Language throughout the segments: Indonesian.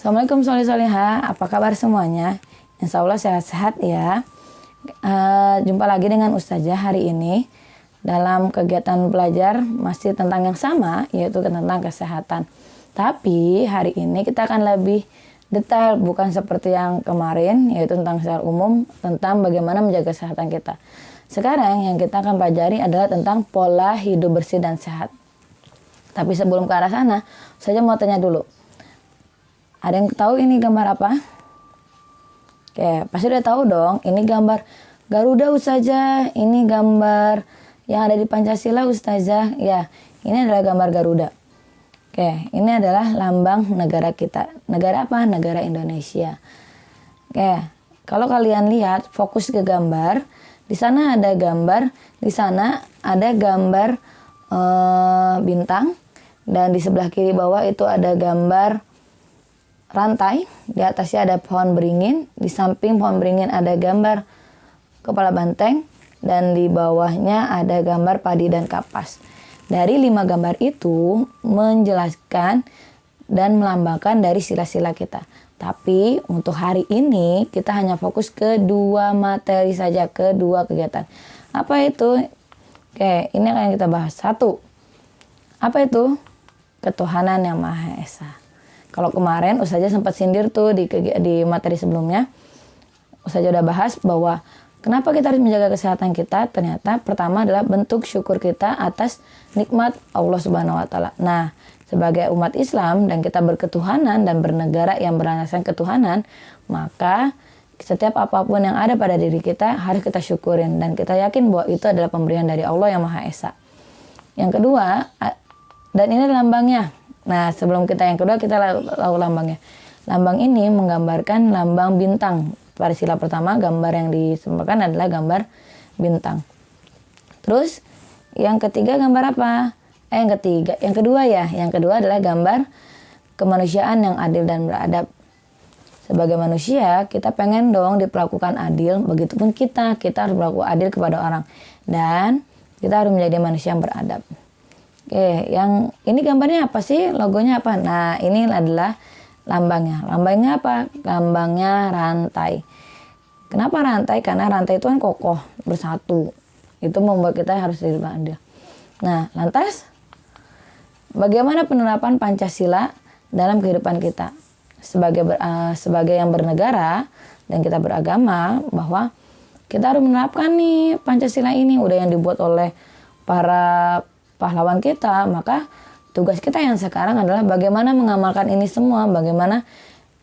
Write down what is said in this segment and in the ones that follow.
Assalamualaikum soleh-soleha, apa kabar semuanya? Insya Allah sehat-sehat ya. Jumpa lagi dengan Ustazah hari ini dalam kegiatan belajar masih tentang yang sama, yaitu tentang kesehatan. Tapi hari ini kita akan lebih detail, bukan seperti yang kemarin, yaitu tentang secara umum, tentang bagaimana menjaga kesehatan kita. Sekarang yang kita akan pelajari adalah tentang pola hidup bersih dan sehat. Tapi sebelum ke arah sana, saya mau tanya dulu. Ada yang tahu ini gambar apa? Oke, pasti udah tahu dong. Ini gambar Garuda Ustazah. Ini gambar yang ada di Pancasila Ustazah. Ya, ini adalah gambar Garuda. Oke, ini adalah lambang negara kita. Negara apa? Negara Indonesia. Oke, kalau kalian lihat, fokus ke gambar. Di sana ada gambar. Di sana ada gambar bintang. Dan di sebelah kiri bawah itu ada gambar rantai, di atasnya ada pohon beringin, di samping pohon beringin ada gambar kepala banteng, dan di bawahnya ada gambar padi dan kapas. Dari 5 gambar itu menjelaskan dan melambangkan dari sila-sila kita. Tapi untuk hari ini kita hanya fokus ke 2 materi saja, ke 2 kegiatan. Apa itu? Oke, ini akan kita bahas. 1. Apa itu? Ketuhanan yang Maha Esa. Kalau kemarin Ustazah sempat sindir tuh di materi sebelumnya. Ustazah udah bahas bahwa kenapa kita harus menjaga kesehatan kita. Ternyata pertama adalah bentuk syukur kita atas nikmat Allah Subhanahu wa Ta'ala. Nah, sebagai umat Islam dan kita berketuhanan dan bernegara yang berlandaskan ketuhanan, maka setiap apapun yang ada pada diri kita harus kita syukurin. Dan kita yakin bahwa itu adalah pemberian dari Allah yang Maha Esa. Yang kedua, dan ini lambangnya. Nah, sebelum kita yang kedua, kita tahu lambangnya. Lambang ini menggambarkan lambang bintang. Pada sila pertama, gambar yang disembahkan adalah gambar bintang. Terus, yang ketiga gambar apa? Yang kedua ya. Yang kedua adalah gambar kemanusiaan yang adil dan beradab. Sebagai manusia, kita pengen dong diperlakukan adil. Begitupun kita harus berlaku adil kepada orang. Dan kita harus menjadi manusia yang beradab. Oke, yang ini gambarnya apa sih? Logonya apa? Nah, ini adalah lambangnya. Lambangnya apa? Lambangnya rantai. Kenapa rantai? Karena rantai itu kan kokoh, bersatu. Itu membuat kita harus hidup adil. Nah, lantas bagaimana penerapan Pancasila dalam kehidupan kita? Sebagai yang bernegara dan kita beragama, bahwa kita harus menerapkan nih Pancasila ini, udah yang dibuat oleh para pahlawan kita, maka tugas kita yang sekarang adalah bagaimana mengamalkan ini semua, bagaimana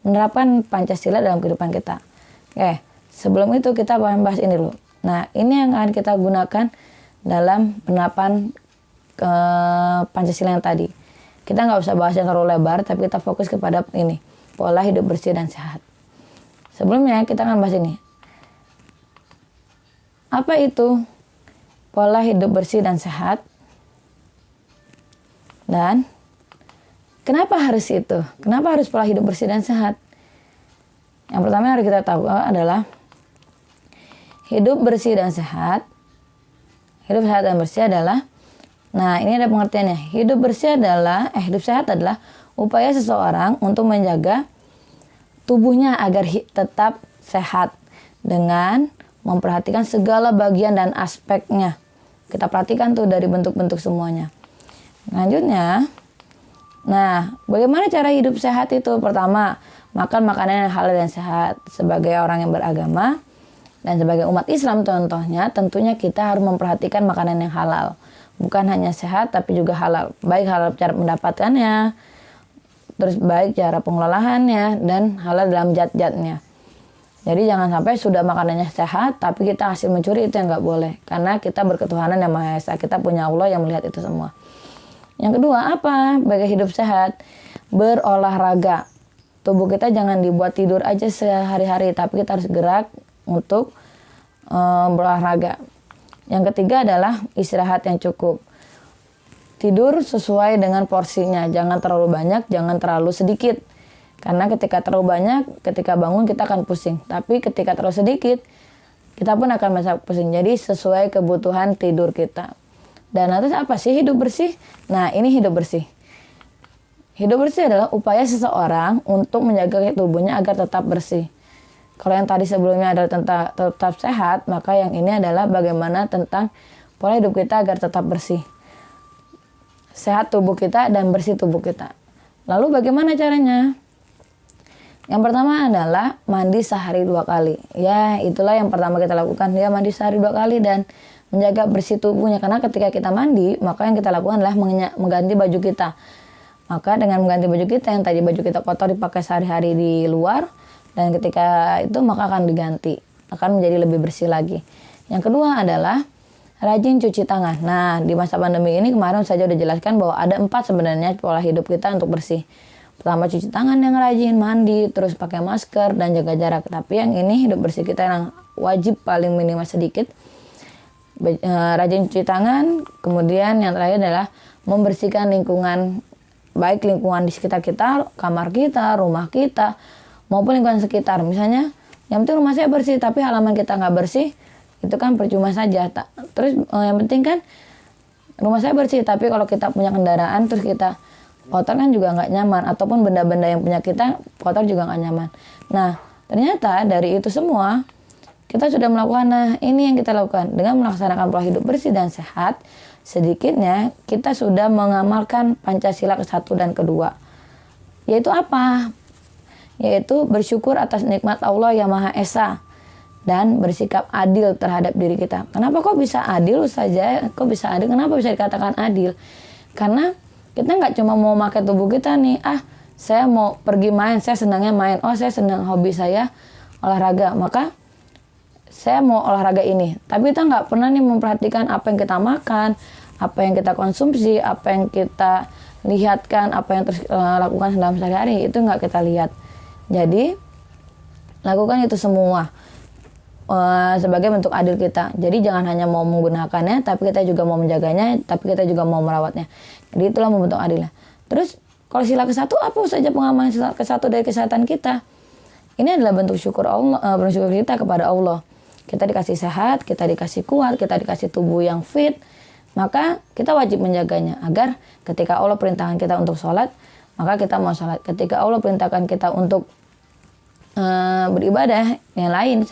menerapkan Pancasila dalam kehidupan kita. Oke, sebelum itu kita bahas ini dulu. Nah, ini yang akan kita gunakan dalam penerapan Pancasila yang tadi. Kita nggak usah bahas yang terlalu lebar, tapi kita fokus kepada ini, pola hidup bersih dan sehat. Sebelumnya kita akan bahas ini. Apa itu pola hidup bersih dan sehat? Dan kenapa harus itu? Kenapa harus pola hidup bersih dan sehat? Yang pertama yang harus kita tahu adalah hidup bersih dan sehat. Hidup sehat dan bersih adalah, nah ini ada pengertiannya. Hidup sehat adalah upaya seseorang untuk menjaga tubuhnya agar tetap sehat dengan memperhatikan segala bagian dan aspeknya. Kita perhatikan tuh dari bentuk-bentuk semuanya. Lanjutnya, nah bagaimana cara hidup sehat itu? Pertama, makan makanan yang halal dan sehat. Sebagai orang yang beragama dan sebagai umat Islam contohnya, tentunya kita harus memperhatikan makanan yang halal. Bukan hanya sehat tapi juga halal. Baik halal cara mendapatkannya, terus baik cara pengelolaannya, dan halal dalam zat-zatnya. Jadi jangan sampai sudah makanannya sehat tapi kita hasil mencuri, itu yang nggak boleh. Karena kita berketuhanan yang Maha Esa, kita punya Allah yang melihat itu semua. Yang kedua apa? Bagi hidup sehat, berolahraga. Tubuh kita jangan dibuat tidur aja sehari-hari, tapi kita harus gerak untuk berolahraga. Yang ketiga adalah istirahat yang cukup. Tidur sesuai dengan porsinya, jangan terlalu banyak, jangan terlalu sedikit. Karena ketika terlalu banyak, ketika bangun kita akan pusing. Tapi ketika terlalu sedikit, kita pun akan merasa pusing. Jadi sesuai kebutuhan tidur kita. Dan atas apa sih hidup bersih? Nah, ini hidup bersih. Hidup bersih adalah upaya seseorang untuk menjaga tubuhnya agar tetap bersih. Kalau yang tadi sebelumnya adalah tentang tetap sehat, maka yang ini adalah bagaimana tentang pola hidup kita agar tetap bersih. Sehat tubuh kita dan bersih tubuh kita. Lalu bagaimana caranya? Yang pertama adalah mandi sehari 2 kali. Ya, itulah yang pertama kita lakukan. Ya, mandi sehari 2 kali dan menjaga bersih tubuhnya. Karena ketika kita mandi, maka yang kita lakukan adalah mengganti baju kita. Maka dengan mengganti baju kita, yang tadi baju kita kotor dipakai sehari-hari di luar, dan ketika itu maka akan diganti. Akan menjadi lebih bersih lagi. Yang kedua adalah rajin cuci tangan. Nah, di masa pandemi ini kemarin saja udah jelaskan bahwa ada 4 sebenarnya pola hidup kita untuk bersih. Pertama, cuci tangan yang rajin, mandi, terus pakai masker, dan jaga jarak. Tapi yang ini hidup bersih kita yang wajib paling minimal sedikit. Rajin cuci tangan, kemudian yang terakhir adalah membersihkan lingkungan, baik lingkungan di sekitar kita, kamar kita, rumah kita, maupun lingkungan sekitar. Misalnya, yang penting rumah saya bersih, tapi halaman kita nggak bersih, itu kan percuma saja. Terus yang penting kan rumah saya bersih, tapi kalau kita punya kendaraan, terus kita kotor kan juga nggak nyaman, ataupun benda-benda yang punya kita kotor juga nggak nyaman. Nah, ternyata dari itu semua kita sudah melakukan. Nah, ini yang kita lakukan dengan melaksanakan pola hidup bersih dan sehat. Sedikitnya kita sudah mengamalkan Pancasila ke-1 dan ke-2. Yaitu apa? Yaitu bersyukur atas nikmat Allah yang Maha Esa dan bersikap adil terhadap diri kita. Kenapa kok bisa adil saja? Kok bisa adil? Kenapa bisa dikatakan adil? Karena kita nggak cuma mau pakai tubuh kita nih, saya mau pergi main, saya senangnya main, saya senang hobi saya olahraga, maka saya mau olahraga ini. Tapi kita nggak pernah nih memperhatikan apa yang kita makan, apa yang kita konsumsi, apa yang kita lihatkan, apa yang terus lakukan dalam sehari-hari, itu nggak kita lihat. Jadi lakukan itu semua sebagai bentuk adil kita. Jadi jangan hanya mau menggunakannya, tapi kita juga mau menjaganya, tapi kita juga mau merawatnya. Jadi itulah membentuk adilnya. Terus kalau sila ke-1 apa saja pengamalan sila ke-1 dari kesehatan kita? Ini adalah bentuk syukur Allah, bersyukur kita kepada Allah. Kita dikasih sehat, kita dikasih kuat, kita dikasih tubuh yang fit, maka kita wajib menjaganya agar ketika Allah perintahkan kita untuk sholat, maka kita mau sholat. Ketika Allah perintahkan kita untuk beribadah yang lain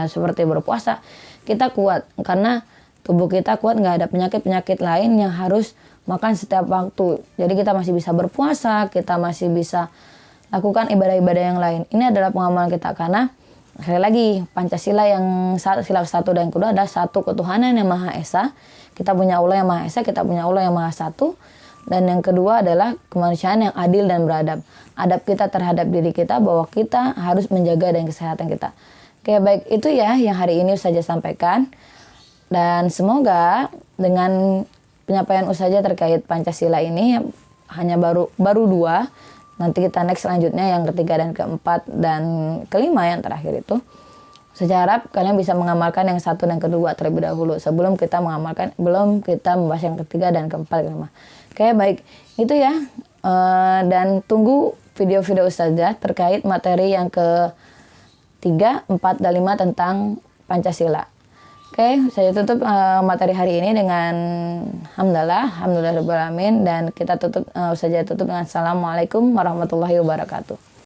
seperti berpuasa, kita kuat karena tubuh kita kuat, nggak ada penyakit-penyakit lain yang harus makan setiap waktu. Jadi kita masih bisa berpuasa, kita masih bisa lakukan ibadah-ibadah yang lain. Ini adalah pengamalan kita karena sekali lagi Pancasila yang sila ke-1 dan ke-2 adalah satu ketuhanan yang Maha Esa. Kita punya Allah yang Maha Esa, kita punya Allah yang Maha Satu. Dan yang kedua adalah kemanusiaan yang adil dan beradab. Adab kita terhadap diri kita bahwa kita harus menjaga dan kesehatan kita. Oke, baik, itu ya yang hari ini saja sampaikan. Dan semoga dengan penyampaian saja terkait Pancasila ini hanya baru 2. Nanti kita next selanjutnya yang ketiga dan keempat dan kelima yang terakhir itu. Saya harap kalian bisa mengamalkan yang 1 dan kedua terlebih dahulu sebelum kita belum kita membahas yang ketiga dan keempat kelima. Oke, baik, itu ya. Dan tunggu video-video Ustazah terkait materi yang ke-3, 4, dan 5 tentang Pancasila. Oke, saya tutup materi hari ini dengan alhamdulillahirabbil alamin, dan kita tutup saja dengan assalamualaikum warahmatullahi wabarakatuh.